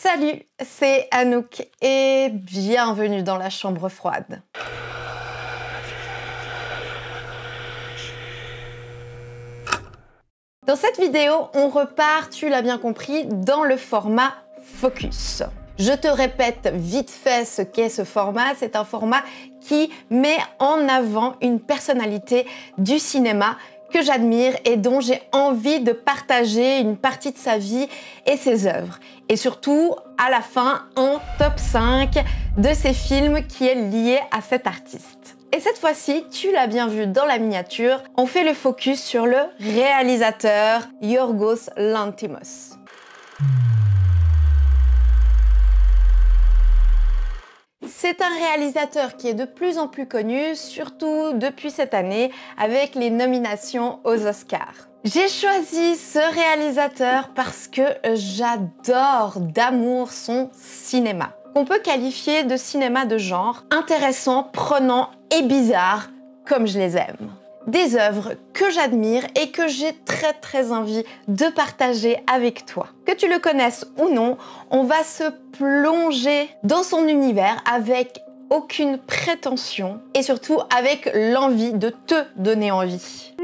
Salut, c'est Anouk et bienvenue dans la chambre froide. Dans cette vidéo, on repart, tu l'as bien compris, dans le format Focus. Je te répète vite fait ce qu'est ce format. C'est un format qui met en avant une personnalité du cinéma que j'admire et dont j'ai envie de partager une partie de sa vie et ses œuvres. Et surtout, à la fin, un top 5 de ses films qui est lié à cet artiste. Et cette fois-ci, tu l'as bien vu dans la miniature, on fait le focus sur le réalisateur Yorgos Lanthimos. C'est un réalisateur qui est de plus en plus connu, surtout depuis cette année, avec les nominations aux Oscars. J'ai choisi ce réalisateur parce que j'adore d'amour son cinéma, qu'on peut qualifier de cinéma de genre, intéressant, prenant et bizarre, comme je les aime. Des œuvres que j'admire et que j'ai très envie de partager avec toi. Que tu le connaisses ou non, on va se plonger dans son univers avec aucune prétention et surtout avec l'envie de te donner envie.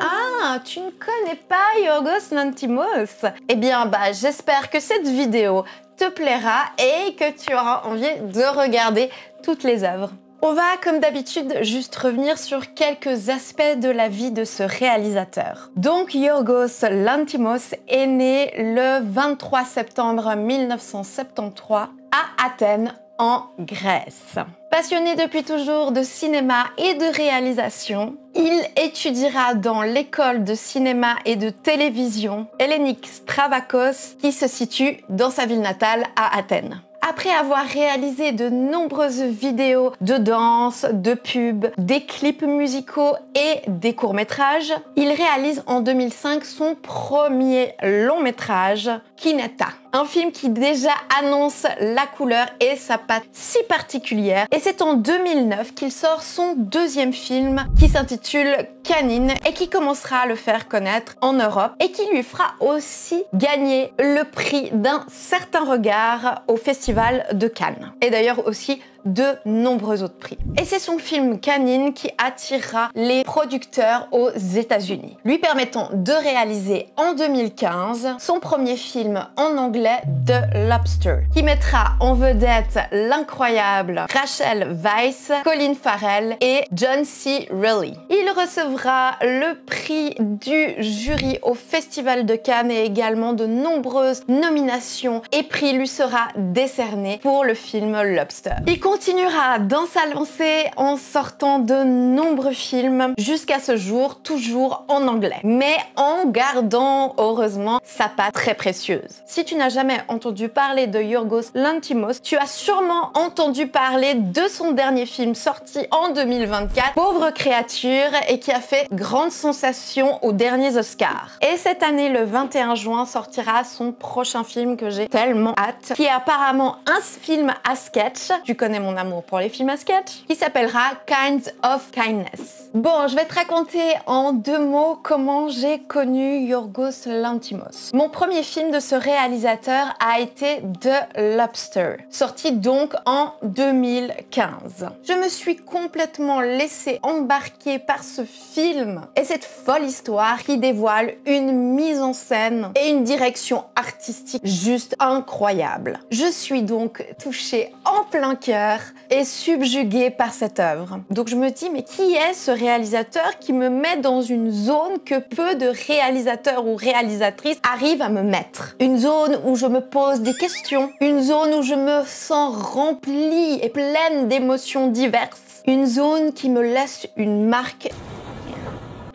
Ah, tu ne connais pas Yorgos Lanthimos? Eh bien, j'espère que cette vidéo te plaira et que tu auras envie de regarder toutes les œuvres. On va, comme d'habitude, juste revenir sur quelques aspects de la vie de ce réalisateur. Donc, Yorgos Lanthimos est né le 23 septembre 1973 à Athènes, en Grèce. Passionné depuis toujours de cinéma et de réalisation, il étudiera dans l'école de cinéma et de télévision Hellenic Stravakos qui se situe dans sa ville natale à Athènes. Après avoir réalisé de nombreuses vidéos de danse, de pubs, des clips musicaux et des courts-métrages, il réalise en 2005 son premier long-métrage, Kineta. Un film qui déjà annonce la couleur et sa patte si particulière. Et c'est en 2009 qu'il sort son deuxième film qui s'intitule Canine et qui commencera à le faire connaître en Europe et qui lui fera aussi gagner le prix d'un certain regard au Festival de Cannes. Et d'ailleurs aussi de nombreux autres prix. Et c'est son film Canine qui attirera les producteurs aux États-Unis, lui permettant de réaliser en 2015 son premier film en anglais, The Lobster, qui mettra en vedette l'incroyable Rachel Weisz, Colin Farrell et John C. Reilly. Il recevra le prix du jury au Festival de Cannes et également de nombreuses nominations et prix lui sera décerné pour le film Lobster. Il continuera dans sa lancée en sortant de nombreux films jusqu'à ce jour, toujours en anglais, mais en gardant heureusement sa patte très précieuse. Si tu n'as jamais entendu parler de Yorgos Lanthimos, tu as sûrement entendu parler de son dernier film sorti en 2024, Pauvre créature, et qui a fait grande sensation aux derniers Oscars. Et cette année, le 21 juin, sortira son prochain film que j'ai tellement hâte, qui est apparemment un film à sketch. Tu connais mon amour pour les films à sketch, qui s'appellera Kinds of Kindness. Bon, je vais te raconter en 2 mots comment j'ai connu Yorgos Lanthimos. Mon premier film de ce réalisateur a été The Lobster, sorti donc en 2015. Je me suis complètement laissée embarquer par ce film et cette folle histoire qui dévoile une mise en scène et une direction artistique juste incroyable. Je suis donc touchée en plein cœur et subjuguée par cette œuvre. Donc je me dis, mais qui est ce réalisateur qui me met dans une zone que peu de réalisateurs ou réalisatrices arrivent à me mettre? Une zone où je me pose des questions, une zone où je me sens remplie et pleine d'émotions diverses, une zone qui me laisse une marque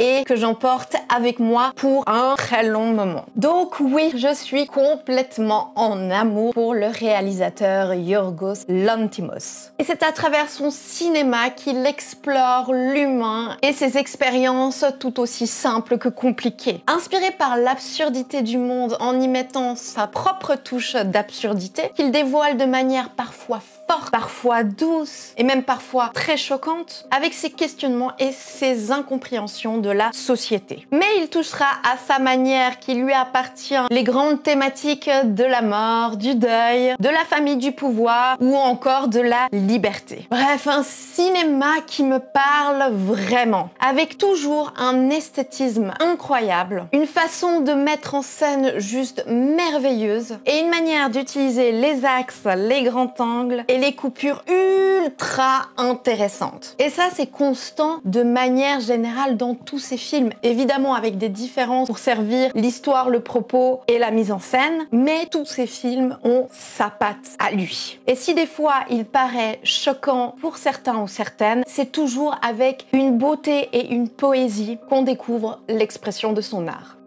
et que j'emporte avec moi pour un très long moment. Donc oui, je suis complètement en amour pour le réalisateur Yorgos Lanthimos. Et c'est à travers son cinéma qu'il explore l'humain et ses expériences tout aussi simples que compliquées. Inspiré par l'absurdité du monde en y mettant sa propre touche d'absurdité, qu'il dévoile de manière parfois forte, parfois douce et même parfois très choquante, avec ses questionnements et ses incompréhensions de la société. Mais il touchera à sa manière qui lui appartient les grandes thématiques de la mort, du deuil, de la famille, du pouvoir ou encore de la liberté. Bref, un cinéma qui me parle vraiment, avec toujours un esthétisme incroyable, une façon de mettre en scène juste merveilleuse et une manière d'utiliser les axes, les grands angles et les coupures ultra intéressantes. Et ça, c'est constant de manière générale dans tous ces films, évidemment avec des différences pour servir l'histoire, le propos et la mise en scène, mais tous ces films ont sa patte à lui. Et si des fois il paraît choquant pour certains ou certaines, c'est toujours avec une beauté et une poésie qu'on découvre l'expression de son art.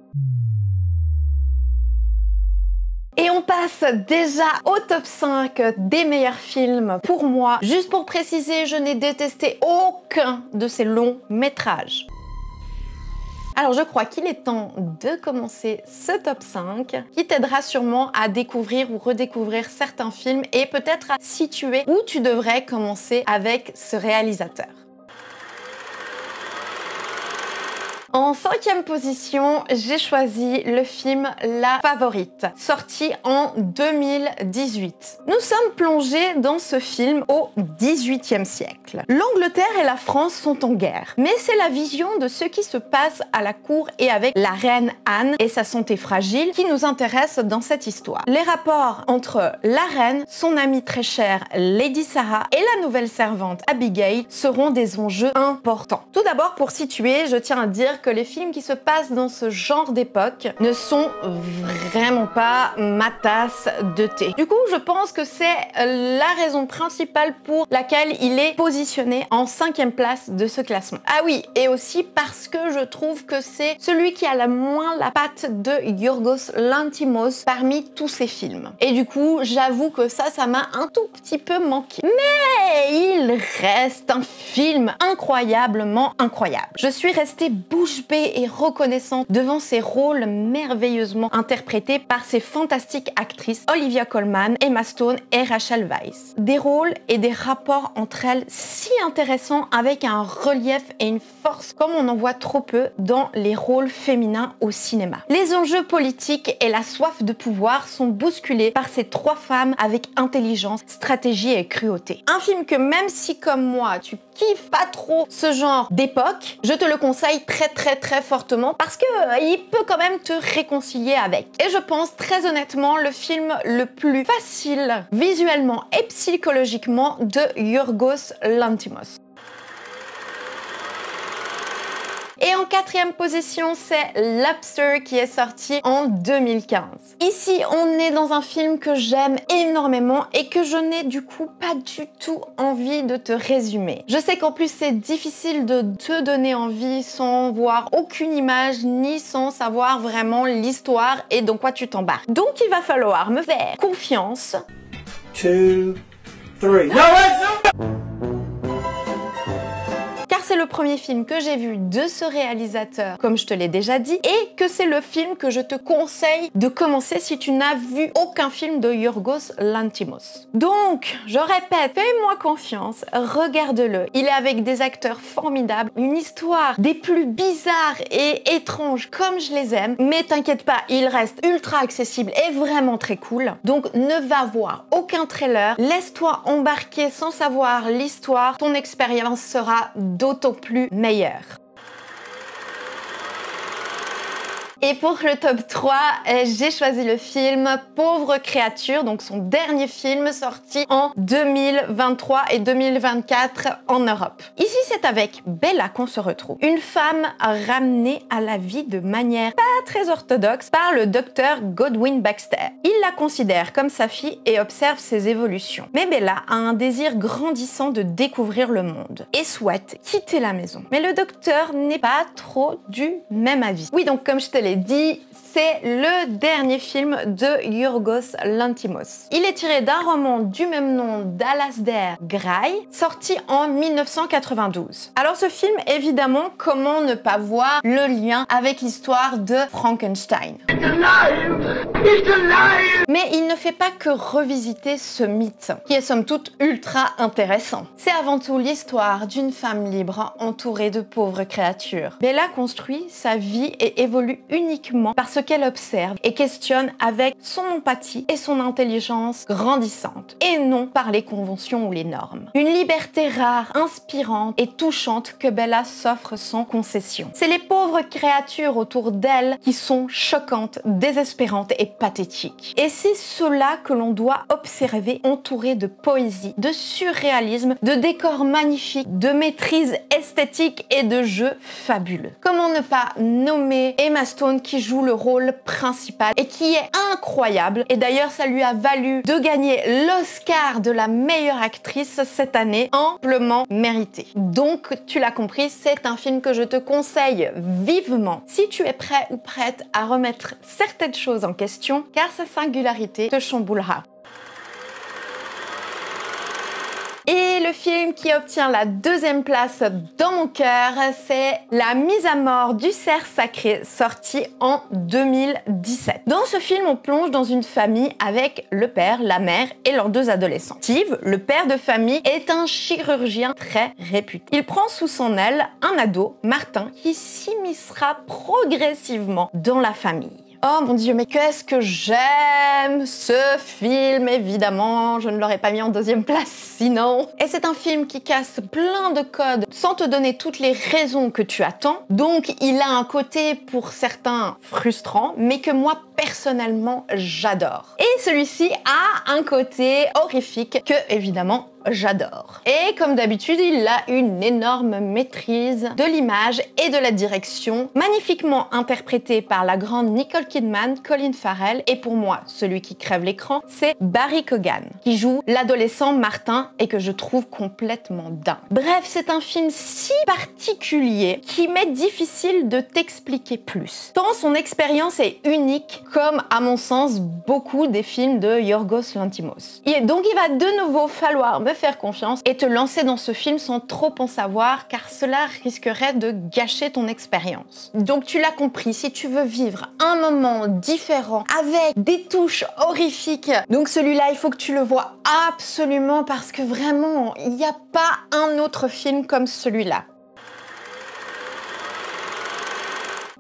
Et on passe déjà au top 5 des meilleurs films pour moi. Juste pour préciser, je n'ai détesté aucun de ces longs métrages. Alors je crois qu'il est temps de commencer ce top 5 qui t'aidera sûrement à découvrir ou redécouvrir certains films et peut-être à situer où tu devrais commencer avec ce réalisateur. En 5e position, j'ai choisi le film La Favorite, sorti en 2018. Nous sommes plongés dans ce film au XVIIIe siècle. L'Angleterre et la France sont en guerre, mais c'est la vision de ce qui se passe à la cour et avec la reine Anne et sa santé fragile qui nous intéresse dans cette histoire. Les rapports entre la reine, son amie très chère Lady Sarah et la nouvelle servante Abigail seront des enjeux importants. Tout d'abord, pour situer, je tiens à dire que les films qui se passent dans ce genre d'époque ne sont vraiment pas ma tasse de thé. Du coup, je pense que c'est la raison principale pour laquelle il est positionné en 5e place de ce classement. Ah oui, et aussi parce que je trouve que c'est celui qui a la moins la patte de Yorgos Lanthimos parmi tous ces films. Et du coup, j'avoue que ça m'a un tout petit peu manqué. Mais il reste un film incroyablement incroyable. Je suis restée bouche bée et reconnaissante devant ces rôles merveilleusement interprétés par ces fantastiques actrices Olivia Colman, Emma Stone et Rachel Weisz. Des rôles et des rapports entre elles si intéressants avec un relief et une force comme on en voit trop peu dans les rôles féminins au cinéma. Les enjeux politiques et la soif de pouvoir sont bousculés par ces trois femmes avec intelligence, stratégie et cruauté. Un film que même si comme moi tu kiffes pas trop ce genre d'époque, je te le conseille très fortement parce que il peut quand même te réconcilier avec. Et je pense très honnêtement le film le plus facile visuellement et psychologiquement de Yorgos Lanthimos. Et en 4e position, c'est Lobster qui est sorti en 2015. Ici, on est dans un film que j'aime énormément et que je n'ai du coup pas du tout envie de te résumer. Je sais qu'en plus, c'est difficile de te donner envie sans voir aucune image ni sans savoir vraiment l'histoire et dans quoi tu t'embarques. Donc, il va falloir me faire confiance. 2, 3. No! C'est le premier film que j'ai vu de ce réalisateur, comme je te l'ai déjà dit, et que c'est le film que je te conseille de commencer si tu n'as vu aucun film de Yorgos Lanthimos. Donc, je répète, fais-moi confiance, regarde-le. Il est avec des acteurs formidables, une histoire des plus bizarres et étranges comme je les aime, mais t'inquiète pas, il reste ultra accessible et vraiment très cool. Donc, ne va voir aucun trailer, laisse-toi embarquer sans savoir l'histoire, ton expérience sera d'autant plus meilleur. Et pour le top 3, j'ai choisi le film Pauvre créature, donc son dernier film sorti en 2023 et 2024 en Europe. Ici, c'est avec Bella qu'on se retrouve. Une femme ramenée à la vie de manière pas très orthodoxe par le docteur Godwin Baxter. Il la considère comme sa fille et observe ses évolutions. Mais Bella a un désir grandissant de découvrir le monde et souhaite quitter la maison. Mais le docteur n'est pas trop du même avis. Oui, donc comme je te l'ai dit, c'est le dernier film de Yorgos Lanthimos. Il est tiré d'un roman du même nom d'Alasdair Gray, sorti en 1992. Alors ce film, évidemment, comment ne pas voir le lien avec l'histoire de Frankenstein. Mais il ne fait pas que revisiter ce mythe, qui est somme toute ultra intéressant. C'est avant tout l'histoire d'une femme libre entourée de pauvres créatures. Bella construit sa vie et évolue uniquement par ce qu'elle observe et questionne avec son empathie et son intelligence grandissante, et non par les conventions ou les normes. Une liberté rare, inspirante et touchante que Bella s'offre sans concession. C'est les pauvres créatures autour d'elle qui sont choquantes, désespérantes et pathétiques. Et c'est cela que l'on doit observer, entouré de poésie, de surréalisme, de décors magnifiques, de maîtrise esthétique et de jeux fabuleux. Comment ne pas nommer Emma Stone qui joue le rôle principal et qui est incroyable. Et d'ailleurs, ça lui a valu de gagner l'Oscar de la meilleure actrice cette année, amplement mérité. Donc, tu l'as compris, c'est un film que je te conseille vivement si tu es prêt ou prête à remettre certaines choses en question, car sa singularité te chamboulera. Et le film qui obtient la deuxième place dans mon cœur, c'est La mise à mort du cerf sacré, sorti en 2017. Dans ce film, on plonge dans une famille avec le père, la mère et leurs deux adolescents. Steve, le père de famille, est un chirurgien très réputé. Il prend sous son aile un ado, Martin, qui s'immiscera progressivement dans la famille. Oh mon Dieu, mais qu'est-ce que j'aime ce film, évidemment, je ne l'aurais pas mis en deuxième place sinon. Et c'est un film qui casse plein de codes sans te donner toutes les raisons que tu attends. Donc il a un côté pour certains frustrant, mais que moi personnellement j'adore. Et celui-ci a un côté horrifique que évidemment j'adore. Et comme d'habitude, il a une énorme maîtrise de l'image et de la direction, magnifiquement interprétée par la grande Nicole Kidman, Colin Farrell, et pour moi, celui qui crève l'écran, c'est Barry Keoghan, qui joue l'adolescent Martin et que je trouve complètement dingue. Bref, c'est un film si particulier qui m'est difficile de t'expliquer plus. Tant son expérience est unique, comme à mon sens, beaucoup des films de Yorgos Lanthimos. Et donc il va de nouveau falloir me faire confiance et te lancer dans ce film sans trop en savoir, car cela risquerait de gâcher ton expérience. Donc tu l'as compris, si tu veux vivre un moment différent avec des touches horrifiques, donc celui-là il faut que tu le vois absolument, parce que vraiment il n'y a pas un autre film comme celui-là.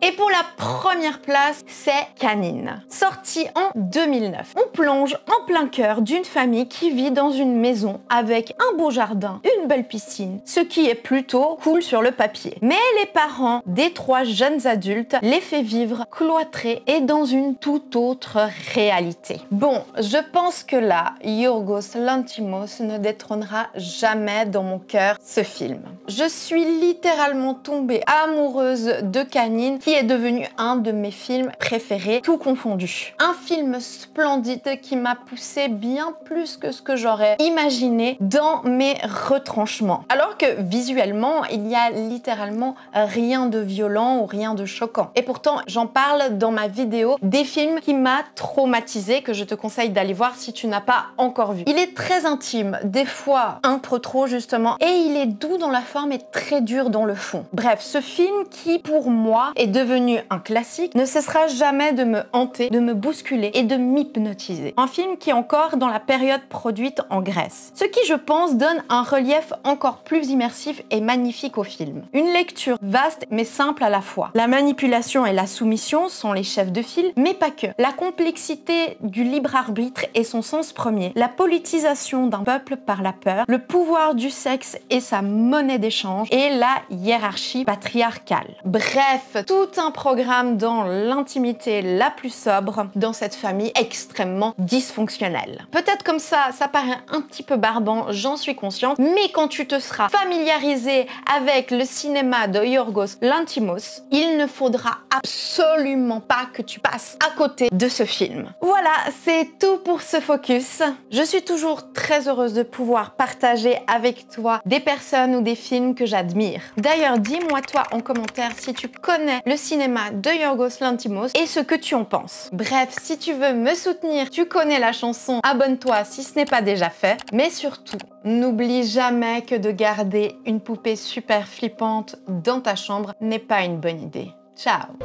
Et pour la première place, c'est Canine, sorti en 2009. On plonge en plein cœur d'une famille qui vit dans une maison avec un beau jardin, une belle piscine, ce qui est plutôt cool sur le papier. Mais les parents des trois jeunes adultes les fait vivre cloîtrés et dans une toute autre réalité. Bon, je pense que là, Yorgos Lanthimos ne détrônera jamais dans mon cœur ce film. Je suis littéralement tombée amoureuse de Canine, qui est devenu un de mes films préférés, tout confondu. Un film splendide qui m'a poussé bien plus que ce que j'aurais imaginé dans mes retranchements. Alors que visuellement, il n'y a littéralement rien de violent ou rien de choquant. Et pourtant, j'en parle dans ma vidéo des films qui m'a traumatisé, que je te conseille d'aller voir si tu n'as pas encore vu. Il est très intime, des fois un peu trop justement, et il est doux dans la forme et très dur dans le fond. Bref, ce film qui pour moi est devenu un classique ne cessera jamais de me hanter, de me bousculer et de m'hypnotiser. Un film qui est encore dans la période produite en Grèce. Ce qui, je pense, donne un relief encore plus immersif et magnifique au film. Une lecture vaste mais simple à la fois. La manipulation et la soumission sont les chefs de file, mais pas que. La complexité du libre arbitre et son sens premier. La politisation d'un peuple par la peur. Le pouvoir du sexe et sa monnaie d'échange. Et la hiérarchie patriarcale. Bref, tout un programme dans l'intimité la plus sobre dans cette famille extrêmement dysfonctionnelle. Peut-être comme ça paraît un petit peu barbant, j'en suis consciente, mais quand tu te seras familiarisé avec le cinéma de Yorgos Lanthimos, il ne faudra absolument pas que tu passes à côté de ce film. Voilà, c'est tout pour ce focus. Je suis toujours très heureuse de pouvoir partager avec toi des personnes ou des films que j'admire. D'ailleurs, dis-moi toi en commentaire si tu connais le cinéma de Yorgos Lanthimos et ce que tu en penses. Bref, si tu veux me soutenir, tu connais la chanson, abonne-toi si ce n'est pas déjà fait. Mais surtout, n'oublie jamais que de garder une poupée super flippante dans ta chambre n'est pas une bonne idée. Ciao!